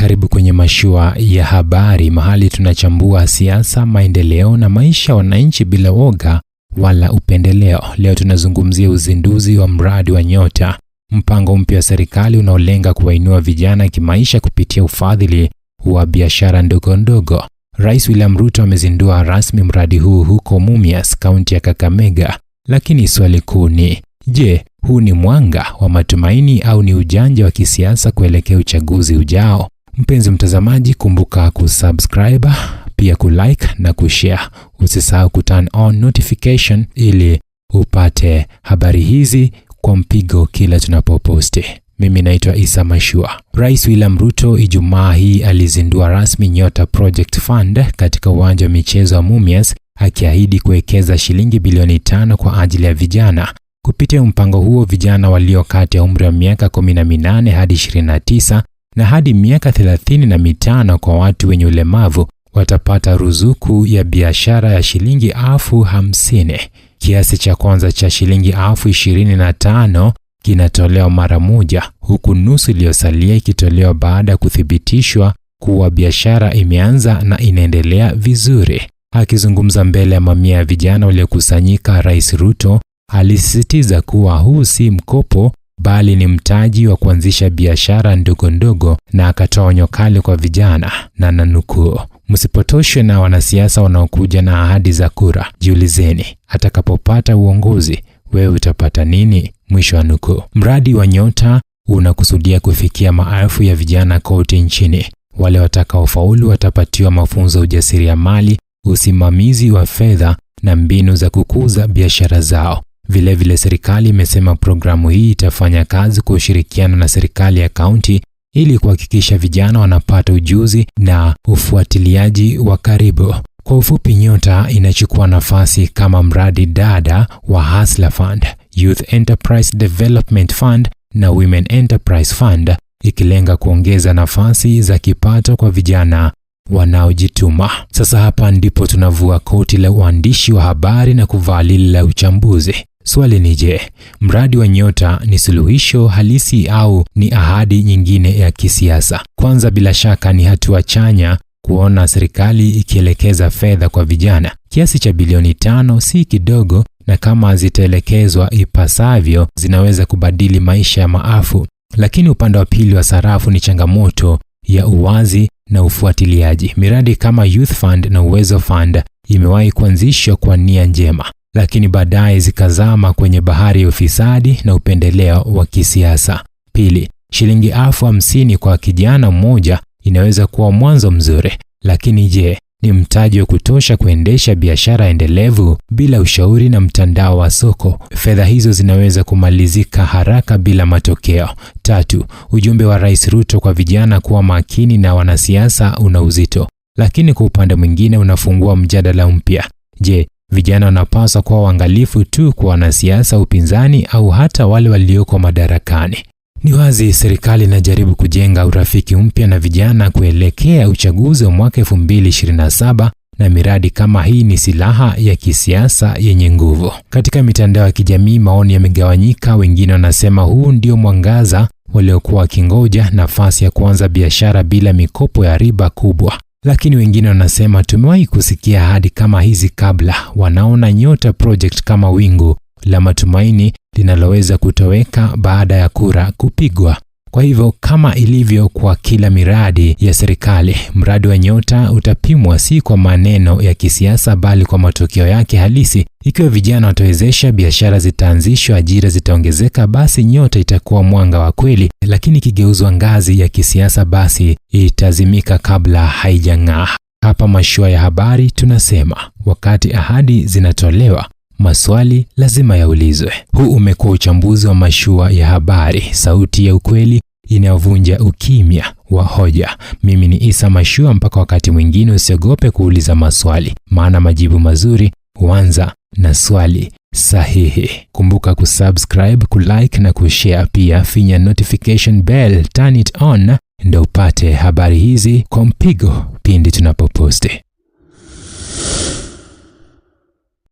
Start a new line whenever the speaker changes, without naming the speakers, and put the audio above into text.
Karibu kwenye mashua ya habari, mahali tunachambua siasa, maendeleo na maisha ya wananchi bila woga wala upendeleo. Leo tunazungumzia uzinduzi wa mradi wa Nyota, mpango mpya wa serikali unaolenga kuwainua vijana kimaisha kupitia ufadhili wa biashara ndogo ndogo. Rais William Ruto amezindua rasmi mradi huu huko Mumias, kaunti ya Kakamega. Lakini swali kuu ni, je, huu ni mwanga wa matumaini au ni ujanja wa kisiasa kuelekea uchaguzi ujao? Mpenzi mtazamaji, kumbuka kusubscribe, pia kulike na kushare. Usisahau kuturn on notification ili upate habari hizi kwa mpigo kila tunapoposti. Mimi naitwa Isa Mashua. Rais William Ruto Ijumaa hii alizindua rasmi Nyota Project Fund katika uwanja wa michezo wa Mumias, akiahidi kuwekeza shilingi bilioni 5 kwa ajili ya vijana. Kupitia mpango huo, vijana walio kati ya umri wa miaka 18 hadi 29 na hadi miaka 35 kwa watu wenye ulemavu watapata ruzuku ya biashara ya shilingi 50,000. Kiasi cha kwanza cha shilingi 25,000 kinatolewa mara moja, huku nusu iliyosalia ikitolewa baada ya kuthibitishwa kuwa biashara imeanza na inaendelea vizuri. Akizungumza mbele ya mamia ya vijana waliokusanyika, Rais Ruto alisisitiza kuwa huu si mkopo bali ni mtaji wa kuanzisha biashara ndogo ndogo, na akatoa onyo kali kwa vijana na nanukuu, msipotoshwe na wanasiasa wanaokuja na ahadi za kura. Jiulizeni, atakapopata uongozi wewe utapata nini? Mwisho wa nukuu. Mradi wa Nyota unakusudia kufikia maelfu ya vijana kote nchini. Wale watakaofaulu watapatiwa mafunzo ya ujasiriamali, usimamizi wa fedha na mbinu za kukuza biashara zao. Vilevile serikali imesema programu hii itafanya kazi kwa ushirikiano na serikali ya kaunti ili kuhakikisha vijana wanapata ujuzi na ufuatiliaji wa karibu. Kwa ufupi, Nyota inachukua nafasi kama mradi dada wa Hustler Fund, Youth Enterprise Development Fund na Women Enterprise Fund, ikilenga kuongeza nafasi za kipato kwa vijana wanaojituma. Sasa hapa ndipo tunavua koti la uandishi wa habari na kuvaa lile la uchambuzi. Swali ni, je, mradi wa Nyota ni suluhisho halisi au ni ahadi nyingine ya kisiasa? Kwanza, bila shaka ni hatua chanya kuona serikali ikielekeza fedha kwa vijana. Kiasi cha bilioni 5 si kidogo, na kama zitaelekezwa ipasavyo zinaweza kubadili maisha ya maelfu. Lakini upande wa pili wa sarafu ni changamoto ya uwazi na ufuatiliaji. Miradi kama Youth Fund na Uwezo Fund imewahi kuanzishwa kwa nia njema, lakini baadaye zikazama kwenye bahari ya ufisadi na upendeleo wa kisiasa. Pili, shilingi 50,000 kwa kijana mmoja inaweza kuwa mwanzo mzuri, lakini je, ni mtaji wa kutosha kuendesha biashara endelevu? Bila ushauri na mtandao wa soko, fedha hizo zinaweza kumalizika haraka bila matokeo. Tatu, ujumbe wa Rais Ruto kwa vijana kuwa makini na wanasiasa una uzito, lakini kwa upande mwingine unafungua mjadala mpya. Je, vijana wanapaswa kuwa waangalifu tu kwa wanasiasa upinzani au hata wale walioko madarakani? Ni wazi serikali inajaribu kujenga urafiki mpya na vijana kuelekea uchaguzi wa mwaka 2027, na miradi kama hii ni silaha ya kisiasa yenye nguvu. Katika mitandao ya kijamii maoni yamegawanyika. Wengine wanasema huu ndio mwangaza waliokuwa wakingoja, nafasi ya kuanza biashara bila mikopo ya riba kubwa. Lakini wengine wanasema tumewahi kusikia ahadi kama hizi kabla. Wanaona Nyota Project kama wingu la matumaini linaloweza kutoweka baada ya kura kupigwa. Kwa hivyo, kama ilivyo kwa kila miradi ya serikali, mradi wa Nyota utapimwa si kwa maneno ya kisiasa bali kwa matokeo yake halisi. Ikiwa vijana watawezesha, biashara zitaanzishwa, ajira zitaongezeka, basi Nyota itakuwa mwanga wa kweli. Lakini ikigeuzwa ngazi ya kisiasa, basi itazimika kabla haijang'aa. Hapa Mashua ya Habari tunasema, wakati ahadi zinatolewa, maswali lazima yaulizwe. Huu umekuwa uchambuzi wa Mashua ya Habari, sauti ya ukweli inayovunja ukimya wa hoja. Mimi ni Isa Mashua, mpaka wakati mwingine usiogope kuuliza maswali, maana majibu mazuri huanza na swali sahihi. Kumbuka kusubscribe, kulike na kushare, pia finya notification bell, turn it on ndio upate habari hizi kwa mpigo pindi tunapoposti.